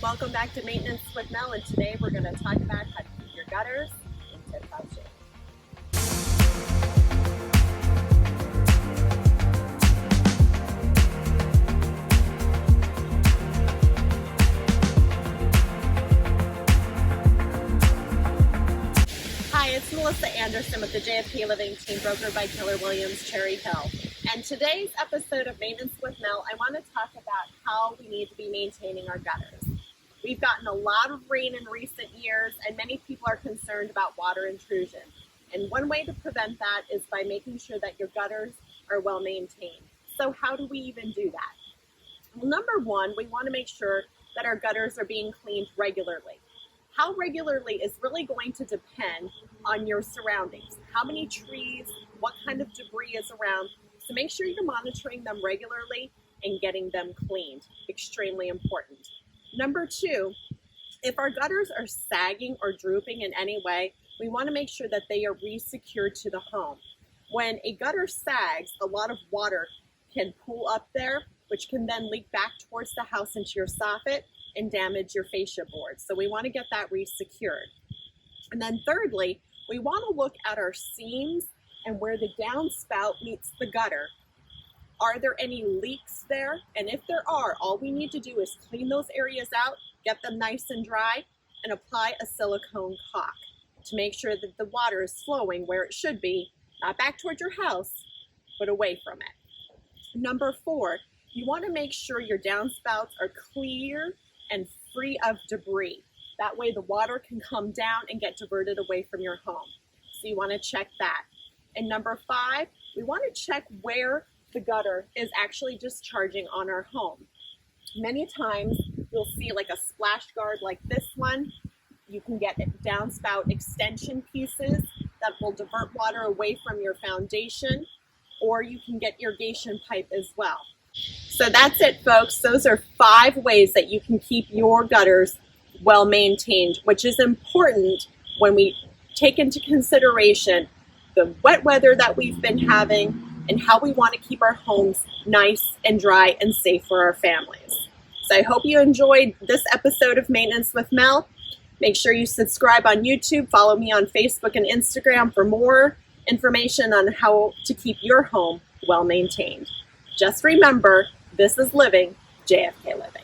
Welcome back to Maintenance with Mel, and today we're going to talk about how to keep your gutters in tip-top shape. Hi, it's Melissa Anderson with the JFK Living team, brokered by Keller Williams Cherry Hill. And today's episode of Maintenance with Mel, I want to talk about how we need to be maintaining our gutters. We've gotten a lot of rain in recent years, and many people are concerned about water intrusion. And one way to prevent that is by making sure that your gutters are well maintained. So how do we even do that? Well, number one, we want to make sure that our gutters are being cleaned regularly. How regularly is really going to depend on your surroundings. How many trees, what kind of debris is around. So make sure you're monitoring them regularly and getting them cleaned. Extremely important. Number two, if our gutters are sagging or drooping in any way, we want to make sure that they are re-secured to the home. When a gutter sags, a lot of water can pool up there, which can then leak back towards the house into your soffit and damage your fascia boards. So we want to get that re-secured. And then thirdly, we want to look at our seams and where the downspout meets the gutter. Are there any leaks there? And if there are, all we need to do is clean those areas out, get them nice and dry, and apply a silicone caulk to make sure that the water is flowing where it should be, not back towards your house, but away from it. Number four, you want to make sure your downspouts are clear and free of debris. That way the water can come down and get diverted away from your home. So you want to check that. And number five, we want to check where the gutter is actually discharging on our home. Many times you'll see like a splash guard like this one. You can get downspout extension pieces that will divert water away from your foundation, or you can get irrigation pipe as well. So that's it, folks. Those are 5 ways that you can keep your gutters well maintained, which is important when we take into consideration the wet weather that we've been having and how we want to keep our homes nice and dry and safe for our families. So I hope you enjoyed this episode of Maintenance with Mel. Make sure you subscribe on YouTube, follow me on Facebook and Instagram for more information on how to keep your home well maintained. Just remember, this is living, JFK Living.